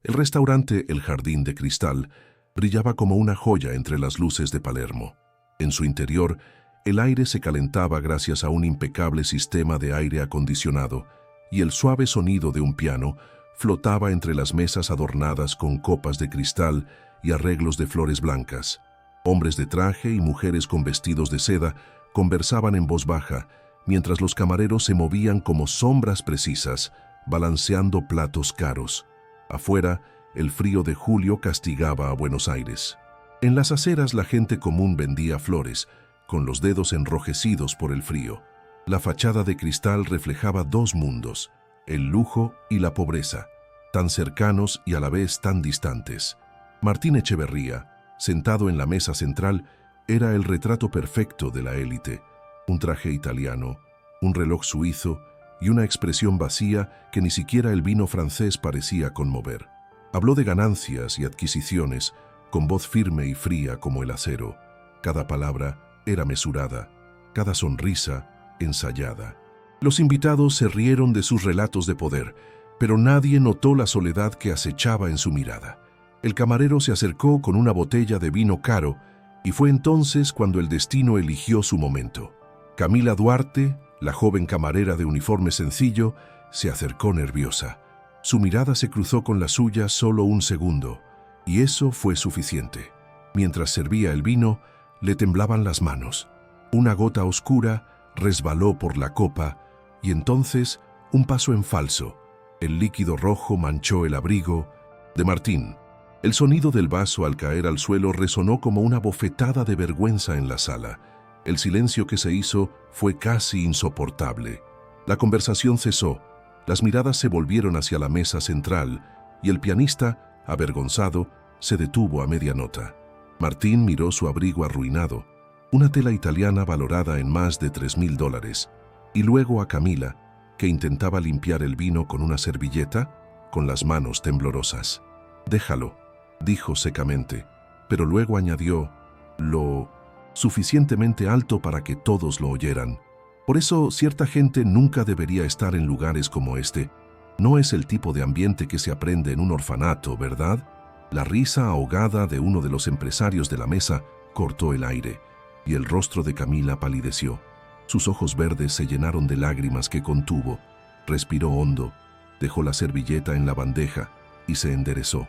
El restaurante El Jardín de Cristal brillaba como una joya entre las luces de Palermo. En su interior, el aire se calentaba gracias a un impecable sistema de aire acondicionado y el suave sonido de un piano flotaba entre las mesas adornadas con copas de cristal y arreglos de flores blancas. Hombres de traje y mujeres con vestidos de seda conversaban en voz baja, mientras los camareros se movían como sombras precisas, balanceando platos caros. Afuera, el frío de julio castigaba a Buenos Aires. En las aceras la gente común vendía flores, con los dedos enrojecidos por el frío. La fachada de cristal reflejaba dos mundos, el lujo y la pobreza, tan cercanos y a la vez tan distantes. Martín Echeverría, sentado en la mesa central, era el retrato perfecto de la élite. Un traje italiano, un reloj suizo y una expresión vacía que ni siquiera el vino francés parecía conmover. Habló de ganancias y adquisiciones, con voz firme y fría como el acero. Cada palabra era mesurada, cada sonrisa ensayada. Los invitados se rieron de sus relatos de poder, pero nadie notó la soledad que acechaba en su mirada. El camarero se acercó con una botella de vino caro y fue entonces cuando el destino eligió su momento. Camila Duarte, la joven camarera de uniforme sencillo, se acercó nerviosa. Su mirada se cruzó con la suya solo un segundo, y eso fue suficiente. Mientras servía el vino, le temblaban las manos. Una gota oscura resbaló por la copa, y entonces un paso en falso. El líquido rojo manchó el abrigo de Martín. El sonido del vaso al caer al suelo resonó como una bofetada de vergüenza en la sala. El silencio que se hizo fue casi insoportable. La conversación cesó, las miradas se volvieron hacia la mesa central y el pianista, avergonzado, se detuvo a media nota. Martín miró su abrigo arruinado, una tela italiana valorada en más de $3.000, y luego a Camila, que intentaba limpiar el vino con una servilleta, con las manos temblorosas. «Déjalo», dijo secamente, pero luego añadió, «lo suficientemente alto para que todos lo oyeran. Por eso cierta gente nunca debería estar en lugares como este. No es el tipo de ambiente que se aprende en un orfanato, ¿verdad?». La risa ahogada de uno de los empresarios de la mesa cortó el aire, y el rostro de Camila palideció. Sus ojos verdes se llenaron de lágrimas que contuvo. Respiró hondo, dejó la servilleta en la bandeja y se enderezó.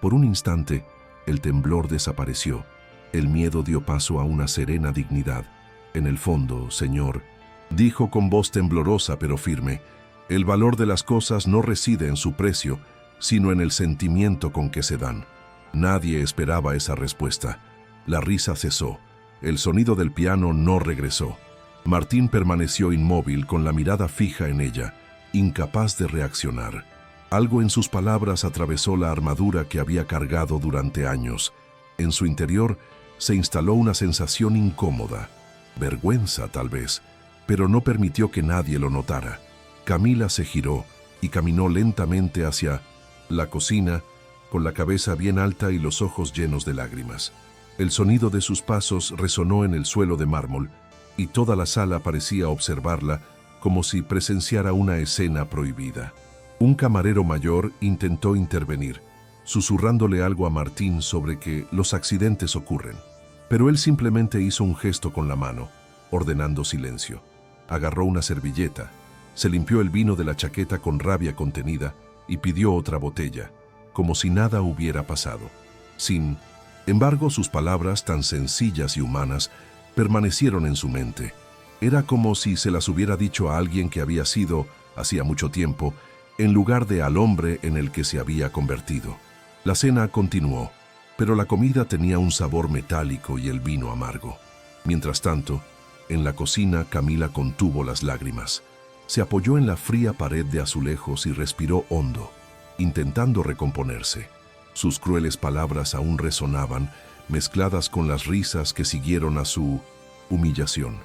Por un instante, el temblor desapareció. El miedo dio paso a una serena dignidad. «En el fondo, señor», dijo con voz temblorosa pero firme, «el valor de las cosas no reside en su precio, sino en el sentimiento con que se dan». Nadie esperaba esa respuesta. La risa cesó. El sonido del piano no regresó. Martín permaneció inmóvil con la mirada fija en ella, incapaz de reaccionar. Algo en sus palabras atravesó la armadura que había cargado durante años. En su interior se instaló una sensación incómoda, vergüenza tal vez, pero no permitió que nadie lo notara. Camila se giró y caminó lentamente hacia la cocina, con la cabeza bien alta y los ojos llenos de lágrimas. El sonido de sus pasos resonó en el suelo de mármol, y toda la sala parecía observarla como si presenciara una escena prohibida. Un camarero mayor intentó intervenir, susurrándole algo a Martín sobre que los accidentes ocurren, pero él simplemente hizo un gesto con la mano, ordenando silencio. Agarró una servilleta, se limpió el vino de la chaqueta con rabia contenida y pidió otra botella, como si nada hubiera pasado. Sin embargo, sus palabras, tan sencillas y humanas, permanecieron en su mente. Era como si se las hubiera dicho a alguien que había sido, hacía mucho tiempo, en lugar de al hombre en el que se había convertido. La cena continuó, pero la comida tenía un sabor metálico y el vino amargo. Mientras tanto, en la cocina Camila contuvo las lágrimas. Se apoyó en la fría pared de azulejos y respiró hondo, intentando recomponerse. Sus crueles palabras aún resonaban, mezcladas con las risas que siguieron a su humillación.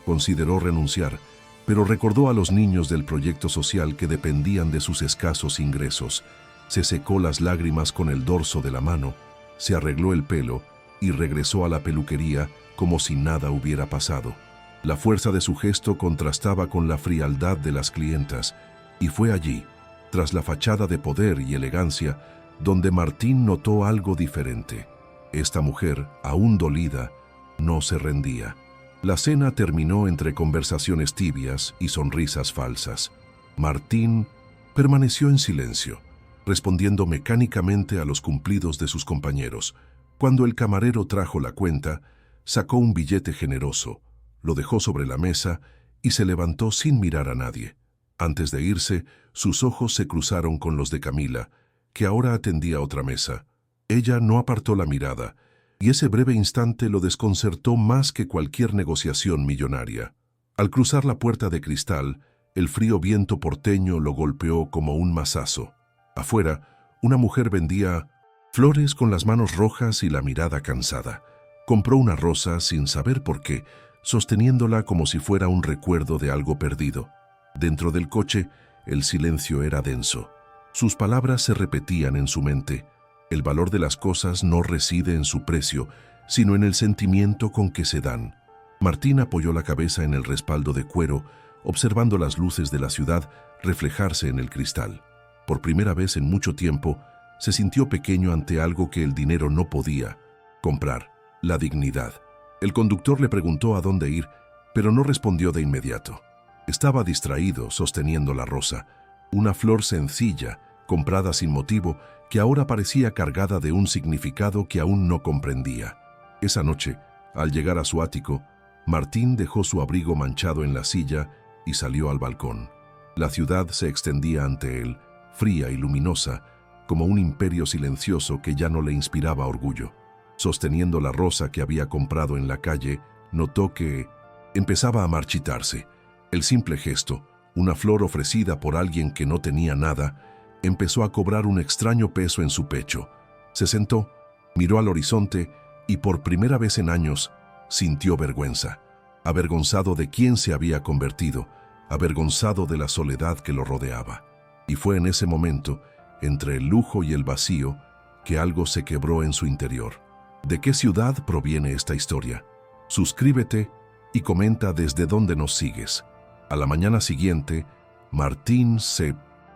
Consideró renunciar, pero recordó a los niños del proyecto social que dependían de sus escasos ingresos. Se secó las lágrimas con el dorso de la mano, se arregló el pelo y regresó a la peluquería como si nada hubiera pasado. La fuerza de su gesto contrastaba con la frialdad de las clientas, y fue allí, tras la fachada de poder y elegancia, donde Martín notó algo diferente. Esta mujer, aún dolida, no se rendía. La cena terminó entre conversaciones tibias y sonrisas falsas. Martín permaneció en silencio, respondiendo mecánicamente a los cumplidos de sus compañeros. Cuando el camarero trajo la cuenta, sacó un billete generoso, lo dejó sobre la mesa y se levantó sin mirar a nadie. Antes de irse, sus ojos se cruzaron con los de Camila, que ahora atendía otra mesa. Ella no apartó la mirada, y ese breve instante lo desconcertó más que cualquier negociación millonaria. Al cruzar la puerta de cristal, el frío viento porteño lo golpeó como un mazazo. Afuera, una mujer vendía flores con las manos rojas y la mirada cansada. Compró una rosa sin saber por qué, sosteniéndola como si fuera un recuerdo de algo perdido. Dentro del coche, el silencio era denso. Sus palabras se repetían en su mente. El valor de las cosas no reside en su precio, sino en el sentimiento con que se dan. Martín apoyó la cabeza en el respaldo de cuero, observando las luces de la ciudad reflejarse en el cristal. Por primera vez en mucho tiempo, se sintió pequeño ante algo que el dinero no podía comprar: la dignidad. El conductor le preguntó a dónde ir, pero no respondió de inmediato. Estaba distraído sosteniendo la rosa, una flor sencilla, comprada sin motivo, que ahora parecía cargada de un significado que aún no comprendía. Esa noche, al llegar a su ático, Martín dejó su abrigo manchado en la silla y salió al balcón. La ciudad se extendía ante él, fría y luminosa, como un imperio silencioso que ya no le inspiraba orgullo. Sosteniendo la rosa que había comprado en la calle, notó que empezaba a marchitarse. El simple gesto, una flor ofrecida por alguien que no tenía nada, empezó a cobrar un extraño peso en su pecho. Se sentó, miró al horizonte y por primera vez en años sintió vergüenza. Avergonzado de quién se había convertido, avergonzado de la soledad que lo rodeaba. Y fue en ese momento, entre el lujo y el vacío, que algo se quebró en su interior. ¿De qué ciudad proviene esta historia? Suscríbete y comenta desde dónde nos sigues. A la mañana siguiente, Martín se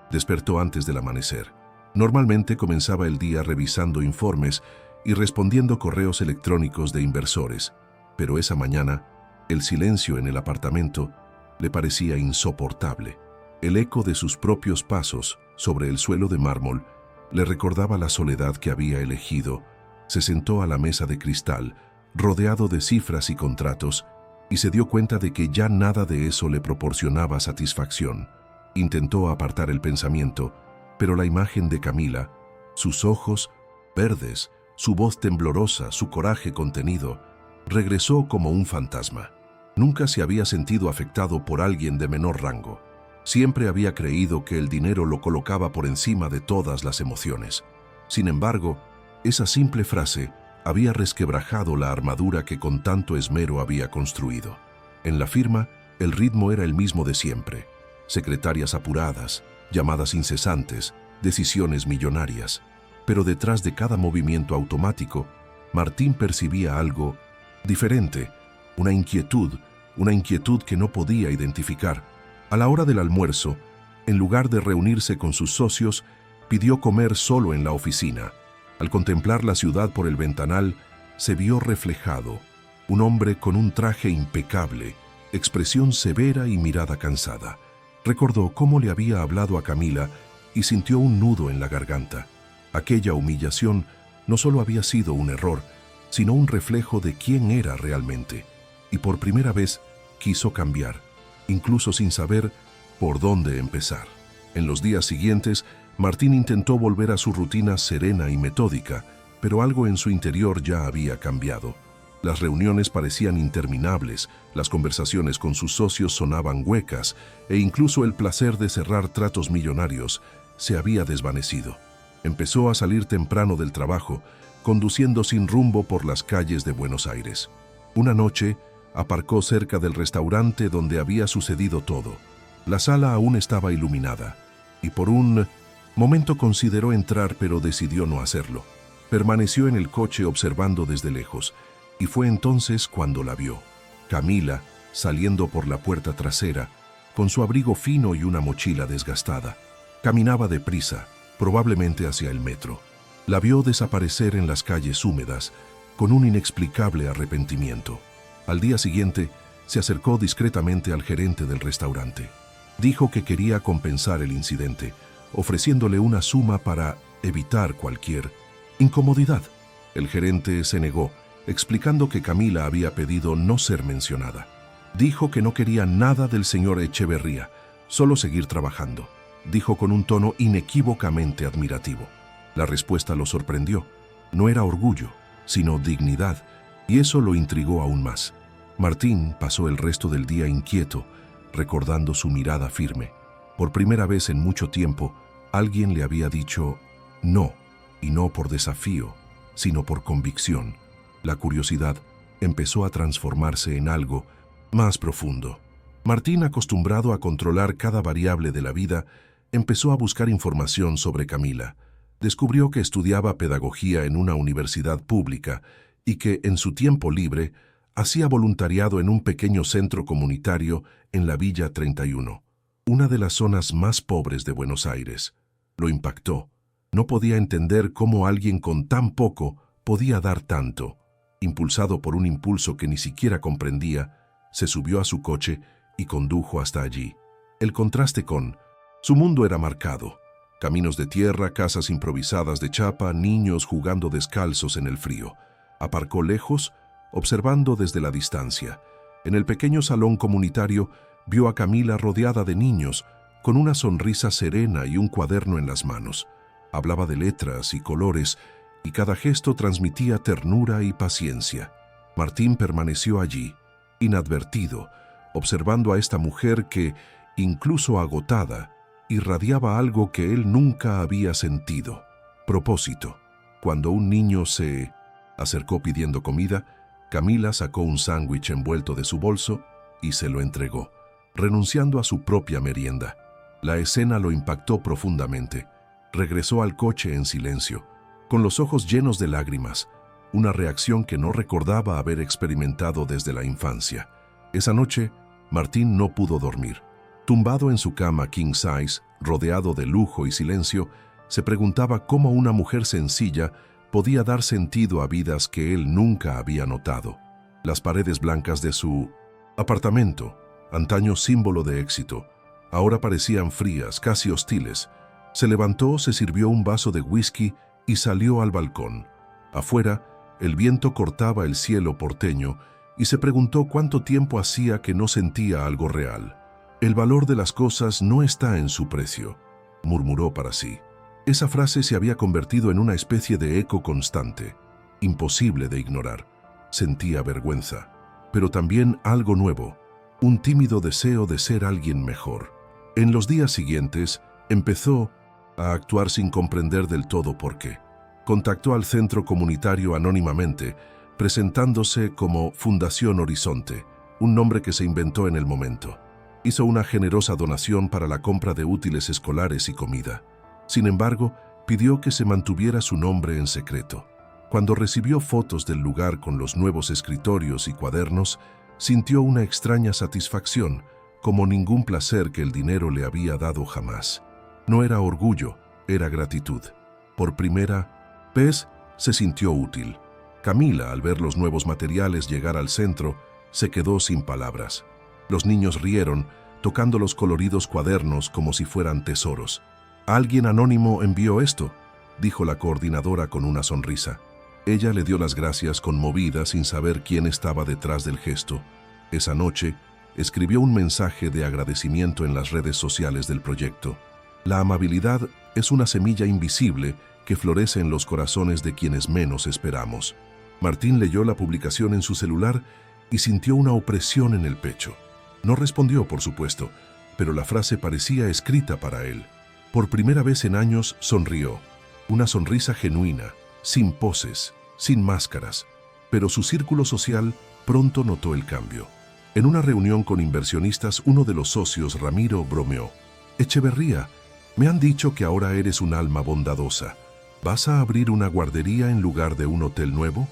despertó antes del amanecer. Normalmente comenzaba el día revisando informes y respondiendo correos electrónicos de inversores, pero esa mañana, el silencio en el apartamento le parecía insoportable. El eco de sus propios pasos sobre el suelo de mármol le recordaba la soledad que había elegido. Se sentó a la mesa de cristal, rodeado de cifras y contratos, y se dio cuenta de que ya nada de eso le proporcionaba satisfacción. Intentó apartar el pensamiento, pero la imagen de Camila, sus ojos verdes, su voz temblorosa, su coraje contenido, regresó como un fantasma. Nunca se había sentido afectado por alguien de menor rango. Siempre había creído que el dinero lo colocaba por encima de todas las emociones. Sin embargo, esa simple frase había resquebrajado la armadura que con tanto esmero había construido. En la firma, el ritmo era el mismo de siempre. Secretarias apuradas, llamadas incesantes, decisiones millonarias. Pero detrás de cada movimiento automático, Martín percibía algo diferente, una inquietud que no podía identificar. A la hora del almuerzo, en lugar de reunirse con sus socios, pidió comer solo en la oficina. Al contemplar la ciudad por el ventanal, se vio reflejado, un hombre con un traje impecable, expresión severa y mirada cansada. Recordó cómo le había hablado a Camila y sintió un nudo en la garganta. Aquella humillación no solo había sido un error, sino un reflejo de quién era realmente. Y por primera vez quiso cambiar, incluso sin saber por dónde empezar. En los días siguientes, Martín intentó volver a su rutina serena y metódica, pero algo en su interior ya había cambiado. Las reuniones parecían interminables, las conversaciones con sus socios sonaban huecas, e incluso el placer de cerrar tratos millonarios se había desvanecido. Empezó a salir temprano del trabajo, conduciendo sin rumbo por las calles de Buenos Aires. Una noche, aparcó cerca del restaurante donde había sucedido todo. La sala aún estaba iluminada, y por un momento consideró entrar, pero decidió no hacerlo. Permaneció en el coche observando desde lejos, y fue entonces cuando la vio. Camila, saliendo por la puerta trasera, con su abrigo fino y una mochila desgastada. Caminaba deprisa, probablemente hacia el metro. La vio desaparecer en las calles húmedas con un inexplicable arrepentimiento. Al día siguiente, se acercó discretamente al gerente del restaurante. Dijo que quería compensar el incidente, ofreciéndole una suma para evitar cualquier incomodidad. El gerente se negó, explicando que Camila había pedido no ser mencionada. Dijo que no quería nada del señor Echeverría, solo seguir trabajando, dijo con un tono inequívocamente admirativo. La respuesta lo sorprendió. No era orgullo, sino dignidad, y eso lo intrigó aún más. Martín pasó el resto del día inquieto, recordando su mirada firme. Por primera vez en mucho tiempo, alguien le había dicho no, y no por desafío, sino por convicción. La curiosidad empezó a transformarse en algo más profundo. Martín, acostumbrado a controlar cada variable de la vida, empezó a buscar información sobre Camila. Descubrió que estudiaba pedagogía en una universidad pública y que, en su tiempo libre, hacía voluntariado en un pequeño centro comunitario en la Villa 31, una de las zonas más pobres de Buenos Aires. Lo impactó. No podía entender cómo alguien con tan poco podía dar tanto. Impulsado por un impulso que ni siquiera comprendía, se subió a su coche y condujo hasta allí. El contraste con su mundo era marcado. Caminos de tierra, casas improvisadas de chapa, niños jugando descalzos en el frío. Aparcó lejos, observando desde la distancia. En el pequeño salón comunitario vio a Camila rodeada de niños, con una sonrisa serena y un cuaderno en las manos. Hablaba de letras y colores, y cada gesto transmitía ternura y paciencia. Martín permaneció allí, inadvertido, observando a esta mujer que, incluso agotada, irradiaba algo que él nunca había sentido: propósito. Cuando un niño se acercó pidiendo comida, Camila sacó un sándwich envuelto de su bolso y se lo entregó, renunciando a su propia merienda. La escena lo impactó profundamente. Regresó al coche en silencio, con los ojos llenos de lágrimas, una reacción que no recordaba haber experimentado desde la infancia. Esa noche, Martín no pudo dormir. Tumbado en su cama king size, rodeado de lujo y silencio, se preguntaba cómo una mujer sencilla podía dar sentido a vidas que él nunca había notado. Las paredes blancas de su apartamento, antaño símbolo de éxito, ahora parecían frías, casi hostiles. Se levantó, se sirvió un vaso de whisky y salió al balcón. Afuera, el viento cortaba el cielo porteño y se preguntó cuánto tiempo hacía que no sentía algo real. El valor de las cosas no está en su precio, murmuró para sí. Esa frase se había convertido en una especie de eco constante, imposible de ignorar. Sentía vergüenza, pero también algo nuevo, un tímido deseo de ser alguien mejor. En los días siguientes, empezó a actuar sin comprender del todo por qué. Contactó al centro comunitario anónimamente, presentándose como Fundación Horizonte, un nombre que se inventó en el momento. Hizo una generosa donación para la compra de útiles escolares y comida. Sin embargo, pidió que se mantuviera su nombre en secreto. Cuando recibió fotos del lugar con los nuevos escritorios y cuadernos, sintió una extraña satisfacción, como ningún placer que el dinero le había dado jamás. No era orgullo, era gratitud. Por primera vez se sintió útil. Camila, al ver los nuevos materiales llegar al centro, se quedó sin palabras. Los niños rieron, tocando los coloridos cuadernos como si fueran tesoros. «Alguien anónimo envió esto», dijo la coordinadora con una sonrisa. Ella le dio las gracias conmovida sin saber quién estaba detrás del gesto. Esa noche, escribió un mensaje de agradecimiento en las redes sociales del proyecto. La amabilidad es una semilla invisible que florece en los corazones de quienes menos esperamos. Martín leyó la publicación en su celular y sintió una opresión en el pecho. No respondió, por supuesto, pero la frase parecía escrita para él. Por primera vez en años sonrió, una sonrisa genuina, sin poses, sin máscaras, pero su círculo social pronto notó el cambio. En una reunión con inversionistas, uno de los socios, Ramiro, bromeó: «Echeverría, me han dicho que ahora eres un alma bondadosa. ¿Vas a abrir una guardería en lugar de un hotel nuevo?».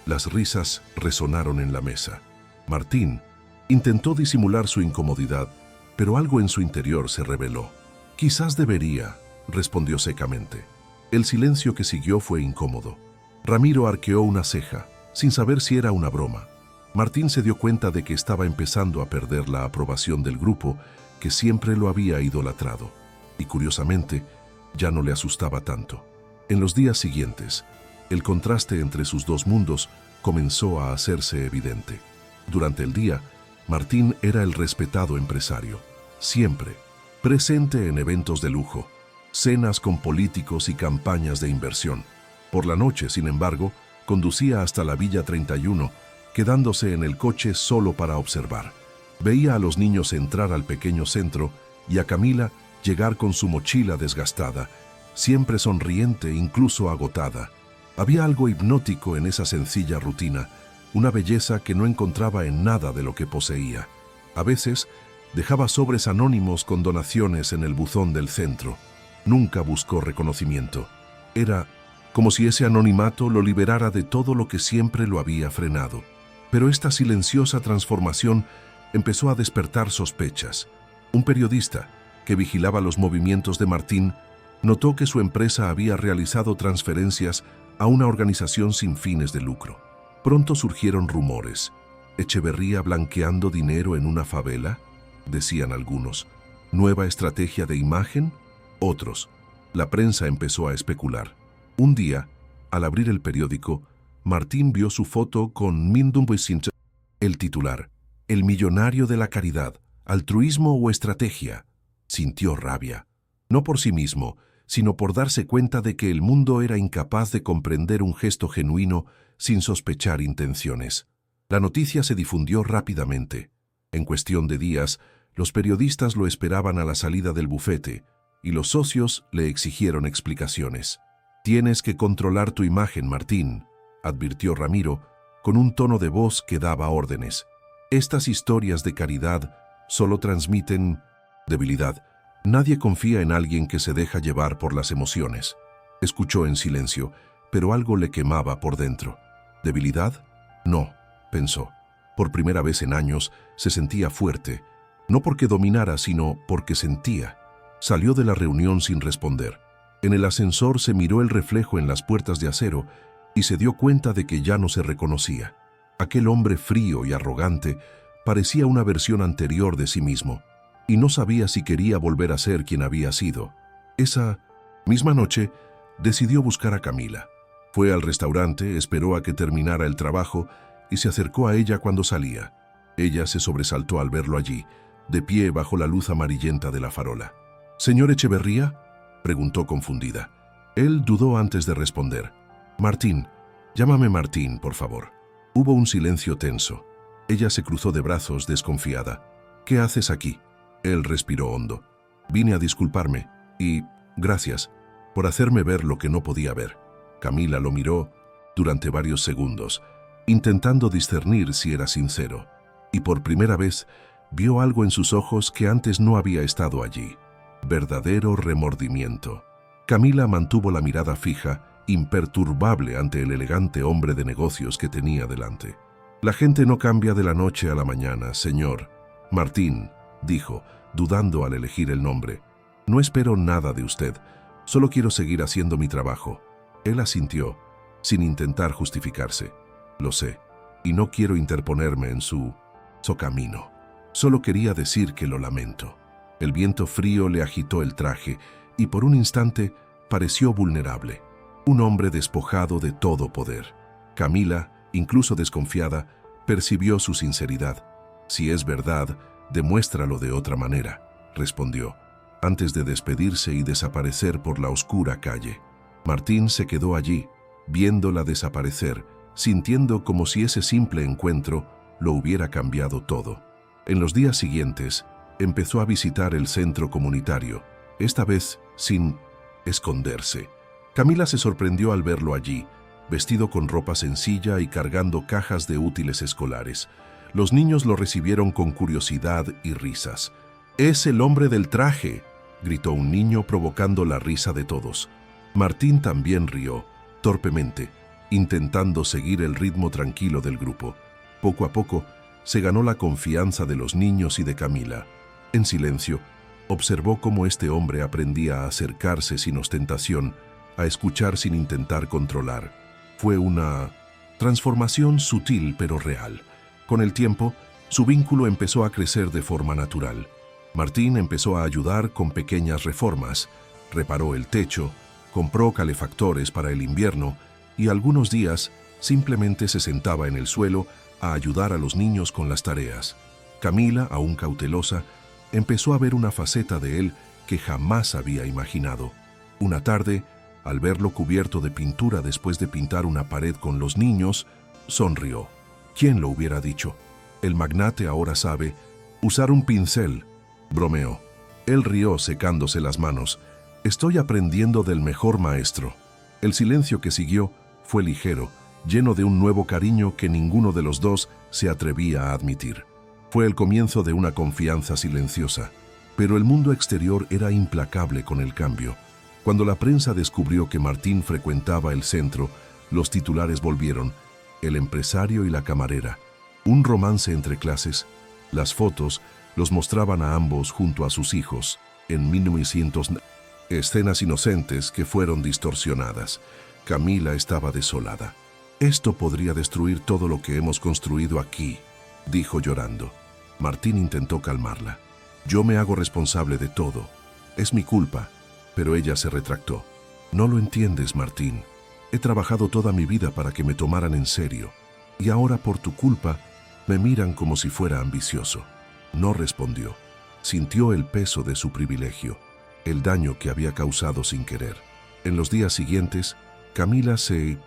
Las risas resonaron en la mesa. Martín intentó disimular su incomodidad, pero algo en su interior se reveló. «Quizás debería», respondió secamente. El silencio que siguió fue incómodo. Ramiro arqueó una ceja, sin saber si era una broma. Martín se dio cuenta de que estaba empezando a perder la aprobación del grupo, que siempre lo había idolatrado. Y curiosamente, ya no le asustaba tanto. En los días siguientes, el contraste entre sus dos mundos comenzó a hacerse evidente. Durante el día, Martín era el respetado empresario, siempre presente en eventos de lujo, cenas con políticos y campañas de inversión. Por la noche, sin embargo, conducía hasta la Villa 31, quedándose en el coche solo para observar. Veía a los niños entrar al pequeño centro y a Camila llegar con su mochila desgastada, siempre sonriente, incluso agotada. Había algo hipnótico en esa sencilla rutina, una belleza que no encontraba en nada de lo que poseía. A veces, dejaba sobres anónimos con donaciones en el buzón del centro. Nunca buscó reconocimiento. Era como si ese anonimato lo liberara de todo lo que siempre lo había frenado. Pero esta silenciosa transformación empezó a despertar sospechas. Un periodista, que vigilaba los movimientos de Martín, notó que su empresa había realizado transferencias a una organización sin fines de lucro. Pronto surgieron rumores. ¿Echeverría blanqueando dinero en una favela?, decían algunos. ¿Nueva estrategia de imagen? Otros. La prensa empezó a especular. Un día, al abrir el periódico, Martín vio su foto con Mindum Vicente. El titular: El millonario de la caridad, altruismo o estrategia. Sintió rabia, no por sí mismo, sino por darse cuenta de que el mundo era incapaz de comprender un gesto genuino sin sospechar intenciones. La noticia se difundió rápidamente. En cuestión de días, los periodistas lo esperaban a la salida del bufete y los socios le exigieron explicaciones. «Tienes que controlar tu imagen, Martín», advirtió Ramiro, con un tono de voz que daba órdenes. «Estas historias de caridad solo transmiten debilidad. Nadie confía en alguien que se deja llevar por las emociones». Escuchó en silencio, pero algo le quemaba por dentro. ¿Debilidad? No, pensó. Por primera vez en años se sentía fuerte, no porque dominara, sino porque sentía. Salió de la reunión sin responder. En el ascensor se miró el reflejo en las puertas de acero y se dio cuenta de que ya no se reconocía. Aquel hombre frío y arrogante parecía una versión anterior de sí mismo, y no sabía si quería volver a ser quien había sido. Esa misma noche decidió buscar a Camila. Fue al restaurante, esperó a que terminara el trabajo y se acercó a ella cuando salía. Ella se sobresaltó al verlo allí, de pie bajo la luz amarillenta de la farola. «¿Señor Echeverría?», preguntó confundida. Él dudó antes de responder. «Martín, llámame Martín, por favor». Hubo un silencio tenso. Ella se cruzó de brazos, desconfiada. «¿Qué haces aquí?». Él respiró hondo. «Vine a disculparme y gracias por hacerme ver lo que no podía ver». Camila lo miró durante varios segundos, intentando discernir si era sincero, y por primera vez vio algo en sus ojos que antes no había estado allí. Verdadero remordimiento. Camila mantuvo la mirada fija, imperturbable ante el elegante hombre de negocios que tenía delante. «La gente no cambia de la noche a la mañana, señor Martín», dijo, dudando al elegir el nombre. «No espero nada de usted, solo quiero seguir haciendo mi trabajo». Él asintió, sin intentar justificarse. «Lo sé, y no quiero interponerme en su camino. Solo quería decir que lo lamento». El viento frío le agitó el traje y por un instante pareció vulnerable. Un hombre despojado de todo poder. Camila, incluso desconfiada, percibió su sinceridad. «Si es verdad, demuéstralo de otra manera», respondió, antes de despedirse y desaparecer por la oscura calle. Martín se quedó allí, viéndola desaparecer, sintiendo como si ese simple encuentro lo hubiera cambiado todo. En los días siguientes, empezó a visitar el centro comunitario, esta vez sin esconderse. Camila se sorprendió al verlo allí, vestido con ropa sencilla y cargando cajas de útiles escolares. Los niños lo recibieron con curiosidad y risas. «¡Es el hombre del traje!», gritó un niño provocando la risa de todos. Martín también rió, torpemente, intentando seguir el ritmo tranquilo del grupo. Poco a poco, se ganó la confianza de los niños y de Camila. En silencio, observó cómo este hombre aprendía a acercarse sin ostentación, a escuchar sin intentar controlar. Fue una transformación sutil pero real. Con el tiempo, su vínculo empezó a crecer de forma natural. Martín empezó a ayudar con pequeñas reformas, reparó el techo, compró calefactores para el invierno y algunos días simplemente se sentaba en el suelo a ayudar a los niños con las tareas. Camila, aún cautelosa, empezó a ver una faceta de él que jamás había imaginado. Una tarde, al verlo cubierto de pintura después de pintar una pared con los niños, sonrió. ¿Quién lo hubiera dicho? El magnate ahora sabe usar un pincel, bromeó. Él rió secándose las manos. Estoy aprendiendo del mejor maestro. El silencio que siguió fue ligero, lleno de un nuevo cariño que ninguno de los dos se atrevía a admitir. Fue el comienzo de una confianza silenciosa, pero el mundo exterior era implacable con el cambio. Cuando la prensa descubrió que Martín frecuentaba el centro, los titulares volvieron: el empresario y la camarera. Un romance entre clases. Las fotos los mostraban a ambos junto a sus hijos, en 1900. Escenas inocentes que fueron distorsionadas. Camila estaba desolada. Esto podría destruir todo lo que hemos construido aquí, dijo llorando. Martín intentó calmarla. Yo me hago responsable de todo. Es mi culpa. Pero ella se retractó. No lo entiendes, Martín. He trabajado toda mi vida para que me tomaran en serio. Y ahora, por tu culpa, me miran como si fuera ambicioso. No respondió. Sintió el peso de su privilegio, el daño que había causado sin querer. En los días siguientes, Camila se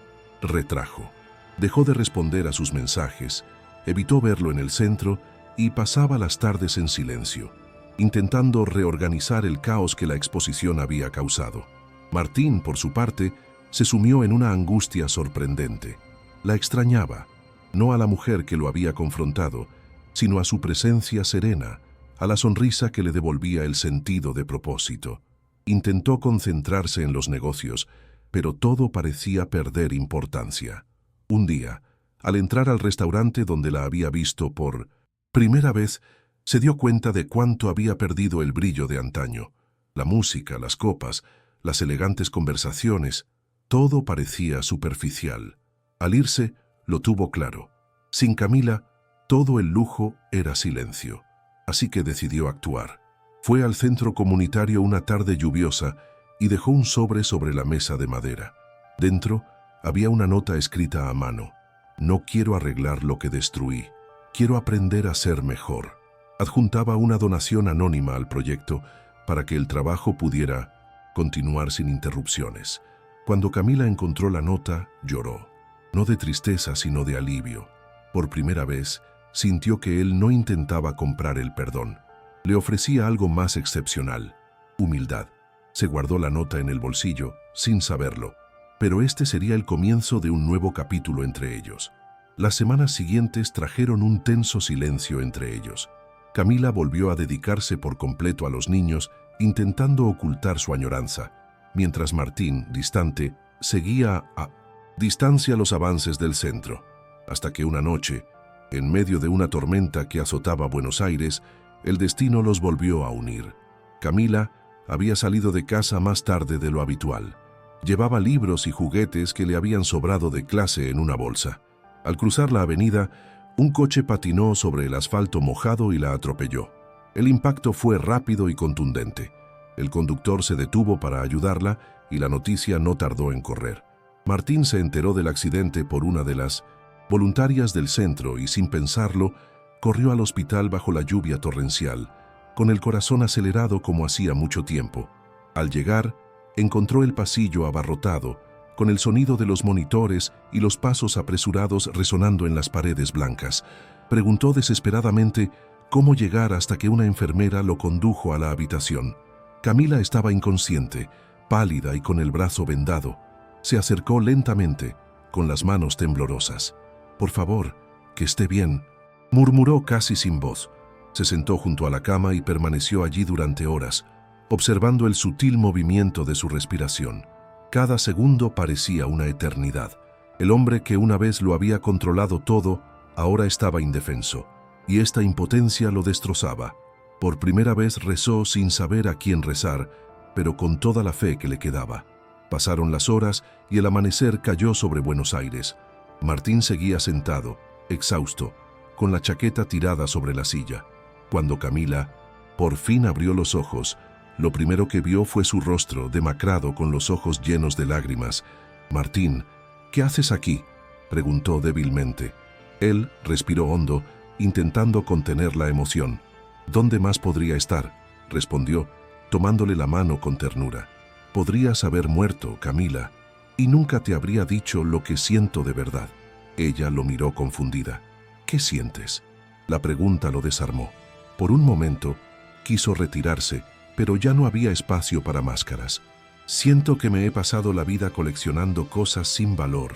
retrajo. Dejó de responder a sus mensajes, evitó verlo en el centro y pasaba las tardes en silencio, intentando reorganizar el caos que la exposición había causado. Martín, por su parte, se sumió en una angustia sorprendente. La extrañaba, no a la mujer que lo había confrontado, sino a su presencia serena, a la sonrisa que le devolvía el sentido de propósito. Intentó concentrarse en los negocios, pero todo parecía perder importancia. Un día, al entrar al restaurante donde la había visto por primera vez, se dio cuenta de cuánto había perdido el brillo de antaño. La música, las copas, las elegantes conversaciones, todo parecía superficial. Al irse, lo tuvo claro. Sin Camila, todo el lujo era silencio. Así que decidió actuar. Fue al centro comunitario una tarde lluviosa y dejó un sobre la mesa de madera. Dentro había una nota escrita a mano. No quiero arreglar lo que destruí. Quiero aprender a ser mejor. Adjuntaba una donación anónima al proyecto para que el trabajo pudiera continuar sin interrupciones. Cuando Camila encontró la nota, lloró. No de tristeza, sino de alivio. Por primera vez, sintió que él no intentaba comprar el perdón. Le ofrecía algo más excepcional: humildad. Se guardó la nota en el bolsillo, sin saberlo. Pero este sería el comienzo de un nuevo capítulo entre ellos. Las semanas siguientes trajeron un tenso silencio entre ellos. Camila volvió a dedicarse por completo a los niños, intentando ocultar su añoranza, mientras Martín, distante, seguía a distancia los avances del centro, hasta que una noche, en medio de una tormenta que azotaba Buenos Aires, el destino los volvió a unir. Camila había salido de casa más tarde de lo habitual. Llevaba libros y juguetes que le habían sobrado de clase en una bolsa. Al cruzar la avenida, un coche patinó sobre el asfalto mojado y la atropelló. El impacto fue rápido y contundente. El conductor se detuvo para ayudarla y la noticia no tardó en correr. Martín se enteró del accidente por una de las voluntarias del centro y, sin pensarlo, corrió al hospital bajo la lluvia torrencial, con el corazón acelerado como hacía mucho tiempo. Al llegar, encontró el pasillo abarrotado, con el sonido de los monitores y los pasos apresurados resonando en las paredes blancas. Preguntó desesperadamente cómo llegar hasta que una enfermera lo condujo a la habitación. Camila estaba inconsciente, pálida y con el brazo vendado. Se acercó lentamente, con las manos temblorosas. «Por favor, que esté bien», murmuró casi sin voz. Se sentó junto a la cama y permaneció allí durante horas, observando el sutil movimiento de su respiración. Cada segundo parecía una eternidad. El hombre que una vez lo había controlado todo, ahora estaba indefenso, y esta impotencia lo destrozaba. Por primera vez rezó sin saber a quién rezar, pero con toda la fe que le quedaba. Pasaron las horas y el amanecer cayó sobre Buenos Aires. Martín seguía sentado, exhausto, con la chaqueta tirada sobre la silla. Cuando Camila por fin abrió los ojos, lo primero que vio fue su rostro demacrado con los ojos llenos de lágrimas. «Martín, ¿qué haces aquí?», preguntó débilmente. Él respiró hondo, intentando contener la emoción. «¿Dónde más podría estar?», respondió, tomándole la mano con ternura. «Podrías haber muerto, Camila, y nunca te habría dicho lo que siento de verdad». Ella lo miró confundida. «¿Qué sientes?». La pregunta lo desarmó. Por un momento, quiso retirarse, pero ya no había espacio para máscaras. «Siento que me he pasado la vida coleccionando cosas sin valor»,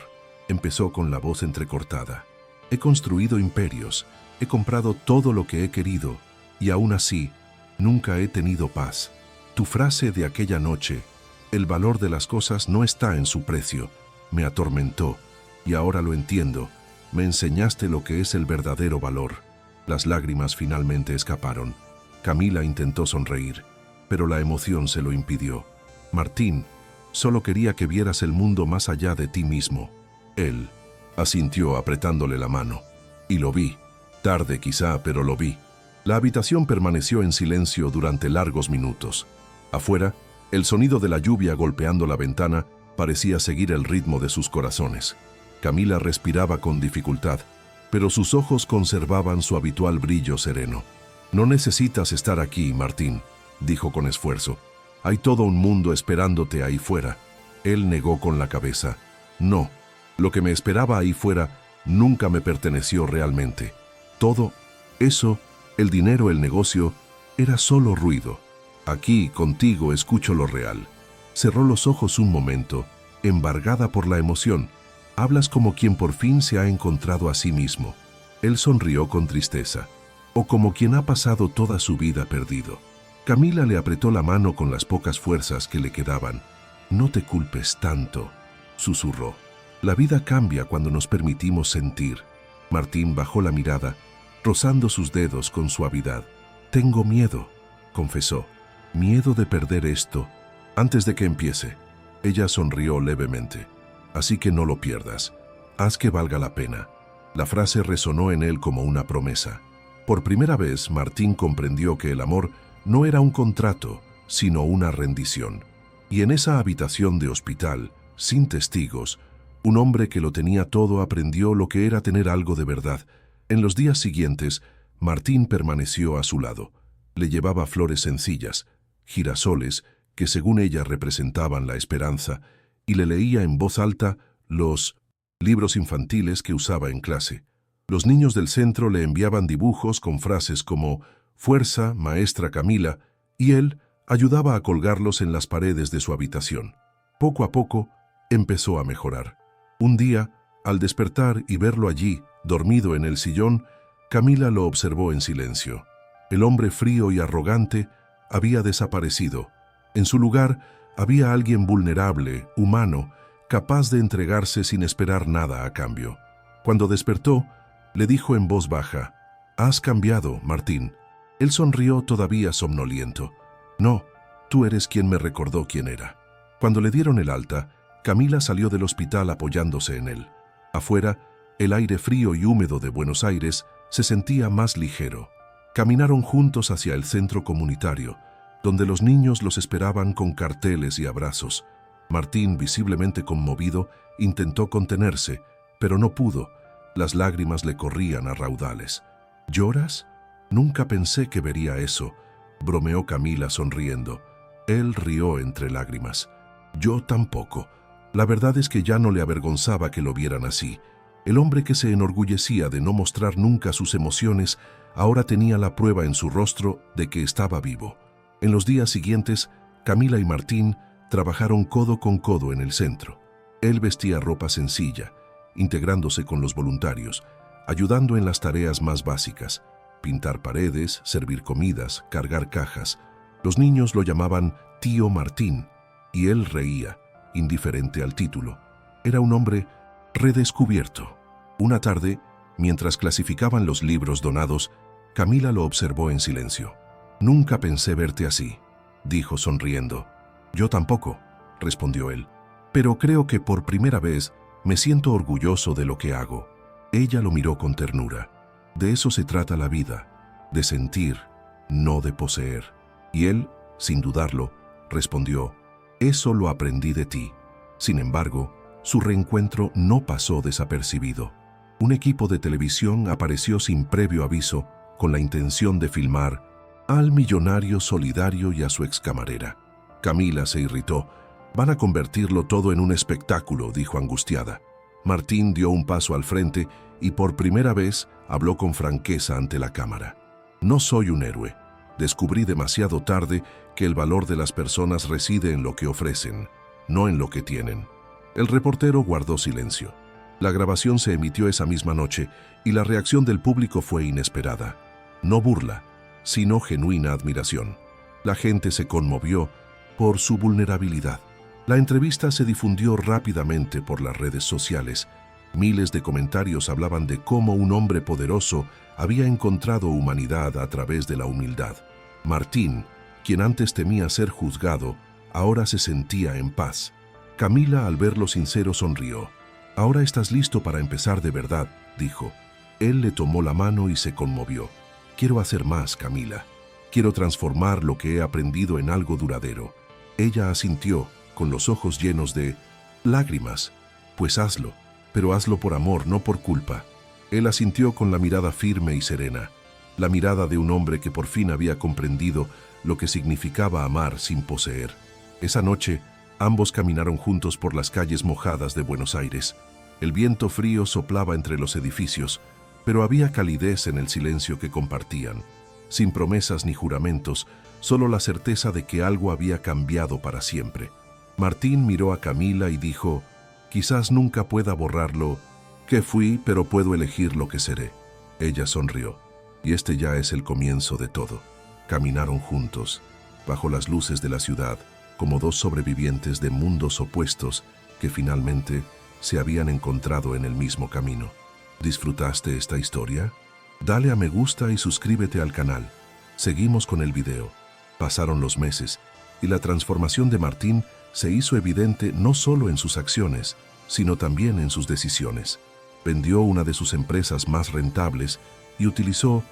empezó con la voz entrecortada. «He construido imperios, he comprado todo lo que he querido, y aún así, nunca he tenido paz. Tu frase de aquella noche, el valor de las cosas no está en su precio, me atormentó, y ahora lo entiendo. Me enseñaste lo que es el verdadero valor». Las lágrimas finalmente escaparon. Camila intentó sonreír, pero la emoción se lo impidió. «Martín, solo quería que vieras el mundo más allá de ti mismo». Él asintió apretándole la mano. «Y lo vi. Tarde quizá, pero lo vi». La habitación permaneció en silencio durante largos minutos. Afuera, el sonido de la lluvia golpeando la ventana parecía seguir el ritmo de sus corazones. Camila respiraba con dificultad, pero sus ojos conservaban su habitual brillo sereno. «No necesitas estar aquí, Martín», dijo con esfuerzo. «Hay todo un mundo esperándote ahí fuera». Él negó con la cabeza. «No, lo que me esperaba ahí fuera nunca me perteneció realmente. Todo eso, el dinero, el negocio, era solo ruido. Aquí, contigo, escucho lo real». Cerró los ojos un momento, embargada por la emoción. «Hablas como quien por fin se ha encontrado a sí mismo». Él sonrió con tristeza, o como quien ha pasado toda su vida perdido. Camila le apretó la mano con las pocas fuerzas que le quedaban. «No te culpes tanto», susurró. «La vida cambia cuando nos permitimos sentir». Martín bajó la mirada, rozando sus dedos con suavidad. «Tengo miedo», confesó. «Miedo de perder esto antes de que empiece». Ella sonrió levemente. «Así que no lo pierdas. Haz que valga la pena». La frase resonó en él como una promesa. Por primera vez, Martín comprendió que el amor no era un contrato, sino una rendición. Y en esa habitación de hospital, sin testigos, un hombre que lo tenía todo aprendió lo que era tener algo de verdad. En los días siguientes, Martín permaneció a su lado. Le llevaba flores sencillas, girasoles, que según ella representaban la esperanza, y le leía en voz alta los libros infantiles que usaba en clase. Los niños del centro le enviaban dibujos con frases como «Fuerza, maestra Camila», y él ayudaba a colgarlos en las paredes de su habitación. Poco a poco, empezó a mejorar. Un día, al despertar y verlo allí, dormido en el sillón, Camila lo observó en silencio. El hombre frío y arrogante había desaparecido. En su lugar, había alguien vulnerable, humano, capaz de entregarse sin esperar nada a cambio. Cuando despertó, le dijo en voz baja: «Has cambiado, Martín». Él sonrió todavía somnoliento. «No, tú eres quien me recordó quién era». Cuando le dieron el alta, Camila salió del hospital apoyándose en él. Afuera, el aire frío y húmedo de Buenos Aires se sentía más ligero. Caminaron juntos hacia el centro comunitario, donde los niños los esperaban con carteles y abrazos. Martín, visiblemente conmovido, intentó contenerse, pero no pudo. Las lágrimas le corrían a raudales. «¿Lloras? Nunca pensé que vería eso», bromeó Camila sonriendo. Él rió entre lágrimas. «Yo tampoco. La verdad es que ya no le avergonzaba que lo vieran así. El hombre que se enorgullecía de no mostrar nunca sus emociones, ahora tenía la prueba en su rostro de que estaba vivo». En los días siguientes, Camila y Martín trabajaron codo con codo en el centro. Él vestía ropa sencilla, integrándose con los voluntarios, ayudando en las tareas más básicas: pintar paredes, servir comidas, cargar cajas. Los niños lo llamaban Tío Martín, y él reía, indiferente al título. Era un hombre redescubierto. Una tarde, mientras clasificaban los libros donados, Camila lo observó en silencio. «Nunca pensé verte así», dijo sonriendo. «Yo tampoco», respondió él. pero creo que por primera vez me siento orgulloso de lo que hago. Ella lo miró con ternura. De eso se trata la vida, de sentir, no de poseer. Y él, sin dudarlo, respondió, eso lo aprendí de ti. Sin embargo, su reencuentro no pasó desapercibido. Un equipo de televisión apareció sin previo aviso con la intención de filmar al millonario solidario y a su excamarera. Camila se irritó. Van a convertirlo todo en un espectáculo, dijo angustiada. Martín dio un paso al frente y por primera vez habló con franqueza ante la cámara. No soy un héroe. Descubrí demasiado tarde que el valor de las personas reside en lo que ofrecen, no en lo que tienen. El reportero guardó silencio. La grabación se emitió esa misma noche y la reacción del público fue inesperada. No burla, sino genuina admiración. La gente se conmovió por su vulnerabilidad. La entrevista se difundió rápidamente por las redes sociales. Miles de comentarios hablaban de cómo un hombre poderoso había encontrado humanidad a través de la humildad. Martín, quien antes temía ser juzgado, ahora se sentía en paz. Camila, al verlo sincero, sonrió. «Ahora estás listo para empezar de verdad», dijo. Él le tomó la mano y se conmovió. «Quiero hacer más, Camila. Quiero transformar lo que he aprendido en algo duradero». Ella asintió, con los ojos llenos de lágrimas. «Pues hazlo, pero hazlo por amor, no por culpa». Él asintió con la mirada firme y serena, la mirada de un hombre que por fin había comprendido lo que significaba amar sin poseer. Esa noche, ambos caminaron juntos por las calles mojadas de Buenos Aires. El viento frío soplaba entre los edificios, pero había calidez en el silencio que compartían. Sin promesas ni juramentos, solo la certeza de que algo había cambiado para siempre. Martín miró a Camila y dijo, «Quizás nunca pueda borrarlo que fui, pero puedo elegir lo que seré». Ella sonrió. Y este ya es el comienzo de todo. Caminaron juntos, bajo las luces de la ciudad, como dos sobrevivientes de mundos opuestos que finalmente se habían encontrado en el mismo camino. ¿Disfrutaste esta historia? Dale a me gusta y suscríbete al canal. Seguimos con el video. Pasaron los meses y la transformación de Martín se hizo evidente no solo en sus acciones, sino también en sus decisiones. Vendió una de sus empresas más rentables y utilizó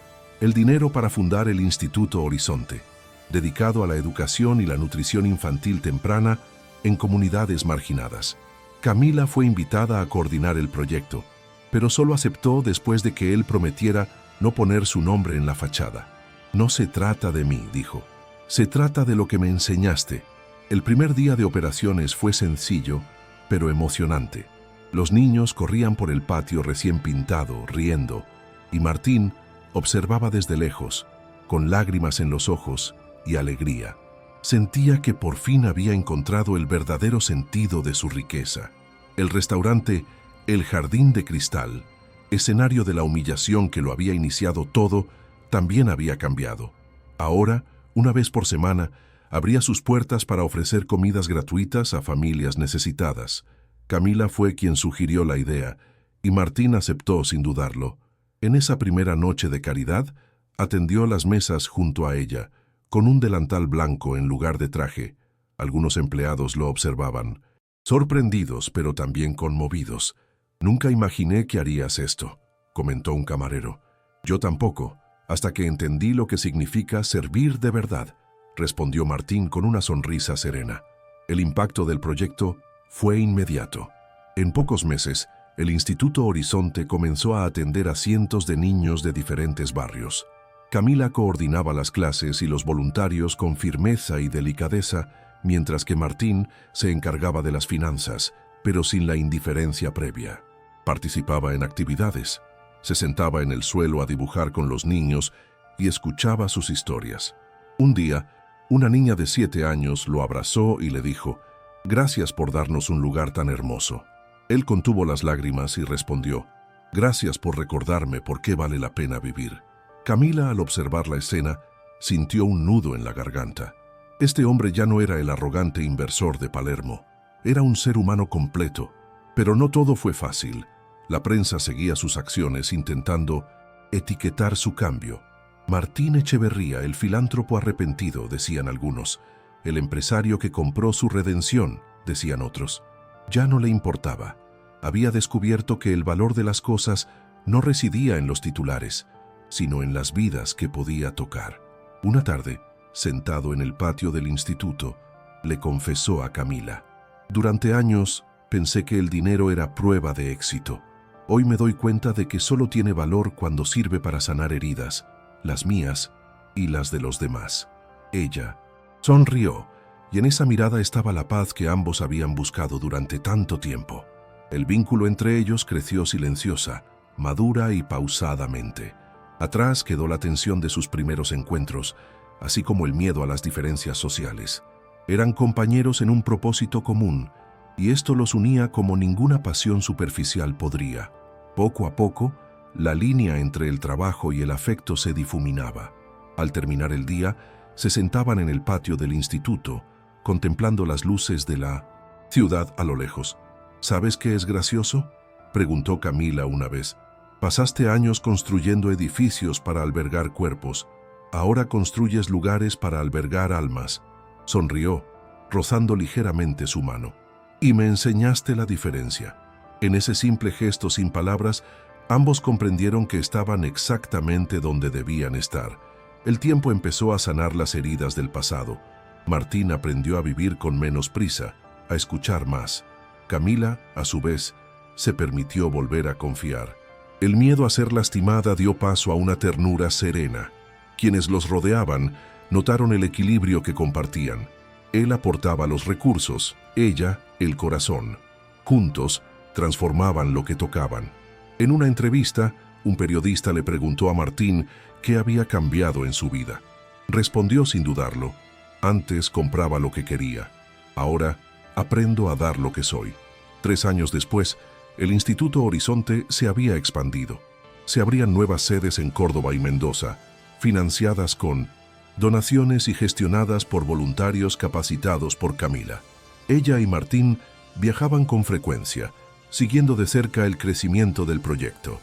el dinero para fundar el Instituto Horizonte, dedicado a la educación y la nutrición infantil temprana en comunidades marginadas. Camila fue invitada a coordinar el proyecto, pero solo aceptó después de que él prometiera no poner su nombre en la fachada. «No se trata de mí», dijo. «Se trata de lo que me enseñaste». El primer día de operaciones fue sencillo, pero emocionante. Los niños corrían por el patio recién pintado, riendo, y Martín observaba desde lejos, con lágrimas en los ojos y alegría. Sentía que por fin había encontrado el verdadero sentido de su riqueza. El restaurante El Jardín de Cristal, escenario de la humillación que lo había iniciado todo, también había cambiado. Ahora, una vez por semana, abría sus puertas para ofrecer comidas gratuitas a familias necesitadas. Camila fue quien sugirió la idea, y Martín aceptó sin dudarlo. En esa primera noche de caridad, atendió las mesas junto a ella, con un delantal blanco en lugar de traje. Algunos empleados lo observaban, sorprendidos pero también conmovidos. «Nunca imaginé que harías esto», comentó un camarero. «Yo tampoco, hasta que entendí lo que significa servir de verdad», respondió Martín con una sonrisa serena. El impacto del proyecto fue inmediato. En pocos meses, el Instituto Horizonte comenzó a atender a cientos de niños de diferentes barrios. Camila coordinaba las clases y los voluntarios con firmeza y delicadeza, mientras que Martín se encargaba de las finanzas, pero sin la indiferencia previa. Participaba en actividades, se sentaba en el suelo a dibujar con los niños y escuchaba sus historias. Un día, una niña de 7 años lo abrazó y le dijo, «Gracias por darnos un lugar tan hermoso». Él contuvo las lágrimas y respondió, «Gracias por recordarme por qué vale la pena vivir». Camila, al observar la escena, sintió un nudo en la garganta. Este hombre ya no era el arrogante inversor de Palermo. Era un ser humano completo. Pero no todo fue fácil. La prensa seguía sus acciones intentando etiquetar su cambio. Martín Echeverría, el filántropo arrepentido, decían algunos. El empresario que compró su redención, decían otros. Ya no le importaba. Había descubierto que el valor de las cosas no residía en los titulares, sino en las vidas que podía tocar. Una tarde, sentado en el patio del instituto, le confesó a Camila: «Durante años pensé que el dinero era prueba de éxito. Hoy me doy cuenta de que solo tiene valor cuando sirve para sanar heridas, las mías y las de los demás». Ella sonrió, y en esa mirada estaba la paz que ambos habían buscado durante tanto tiempo. El vínculo entre ellos creció silenciosa, madura y pausadamente. Atrás quedó la tensión de sus primeros encuentros, así como el miedo a las diferencias sociales. Eran compañeros en un propósito común, y esto los unía como ninguna pasión superficial podría. Poco a poco, la línea entre el trabajo y el afecto se difuminaba. Al terminar el día, se sentaban en el patio del instituto, contemplando las luces de la ciudad a lo lejos. «¿Sabes qué es gracioso?», preguntó Camila una vez. «Pasaste años construyendo edificios para albergar cuerpos. Ahora construyes lugares para albergar almas». Sonrió, rozando ligeramente su mano. «Y me enseñaste la diferencia». En ese simple gesto sin palabras, ambos comprendieron que estaban exactamente donde debían estar. El tiempo empezó a sanar las heridas del pasado. Martín aprendió a vivir con menos prisa, a escuchar más. Camila, a su vez, se permitió volver a confiar. El miedo a ser lastimada dio paso a una ternura serena. Quienes los rodeaban notaron el equilibrio que compartían. Él aportaba los recursos, ella el corazón. Juntos, transformaban lo que tocaban. En una entrevista, un periodista le preguntó a Martín qué había cambiado en su vida. Respondió sin dudarlo: «Antes compraba lo que quería. Ahora aprendo a dar lo que soy». 3 años después, el Instituto Horizonte se había expandido. Se abrían nuevas sedes en Córdoba y Mendoza, financiadas con donaciones y gestionadas por voluntarios capacitados por Camila. Ella y Martín viajaban con frecuencia, siguiendo de cerca el crecimiento del proyecto.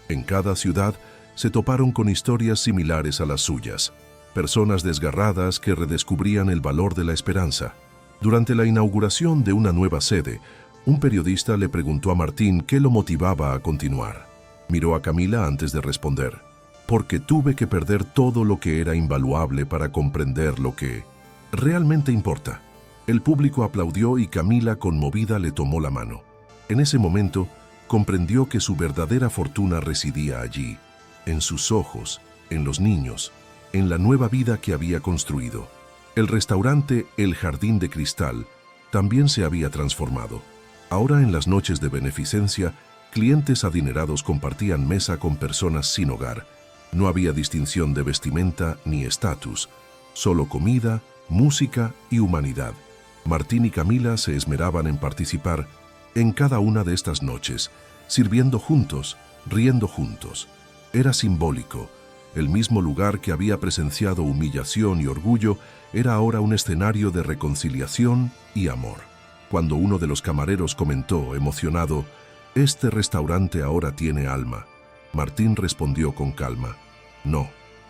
En cada ciudad se toparon con historias similares a las suyas, personas desgarradas que redescubrían el valor de la esperanza. Durante la inauguración de una nueva sede, un periodista le preguntó a Martín qué lo motivaba a continuar. Miró a Camila antes de responder: «Porque tuve que perder todo lo que era invaluable para comprender lo que realmente importa». El público aplaudió y Camila, conmovida, le tomó la mano. En ese momento, comprendió que su verdadera fortuna residía allí, en sus ojos, en los niños, en la nueva vida que había construido. El restaurante El Jardín de Cristal también se había transformado. Ahora, en las noches de beneficencia, clientes adinerados compartían mesa con personas sin hogar. No había distinción de vestimenta ni estatus, solo comida, música y humanidad. Martín y Camila se esmeraban en participar en cada una de estas noches, sirviendo juntos, riendo juntos. Era simbólico. El mismo lugar que había presenciado humillación y orgullo era ahora un escenario de reconciliación y amor. Cuando uno de los camareros comentó, emocionado: «Este restaurante ahora tiene alma», Martín respondió con calma: «No,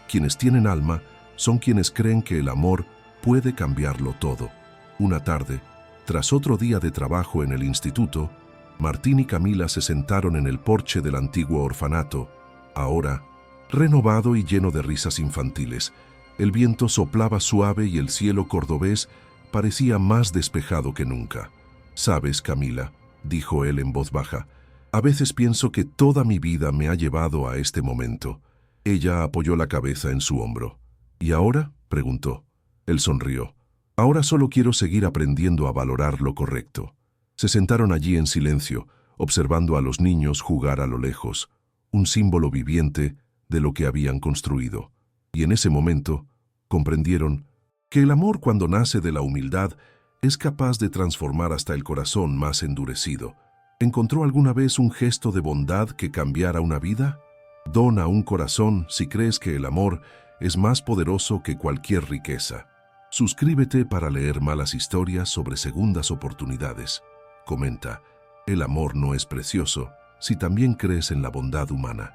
quienes tienen alma son quienes creen que el amor puede cambiarlo todo». Una tarde, tras otro día de trabajo en el instituto, Martín y Camila se sentaron en el porche del antiguo orfanato, ahora renovado y lleno de risas infantiles. El viento soplaba suave y el cielo cordobés parecía más despejado que nunca. «Sabes, Camila», dijo él en voz baja, «a veces pienso que toda mi vida me ha llevado a este momento». Ella apoyó la cabeza en su hombro. «¿Y ahora?», preguntó. Él sonrió. «Ahora solo quiero seguir aprendiendo a valorar lo correcto». Se sentaron allí en silencio, observando a los niños jugar a lo lejos, un símbolo viviente de lo que habían construido. Y en ese momento comprendieron que el amor, cuando nace de la humildad, es capaz de transformar hasta el corazón más endurecido. ¿Encontró alguna vez un gesto de bondad que cambiara una vida? Dona un corazón si crees que el amor es más poderoso que cualquier riqueza. Suscríbete para leer malas historias sobre segundas oportunidades. Comenta: el amor no es precioso si también crees en la bondad humana.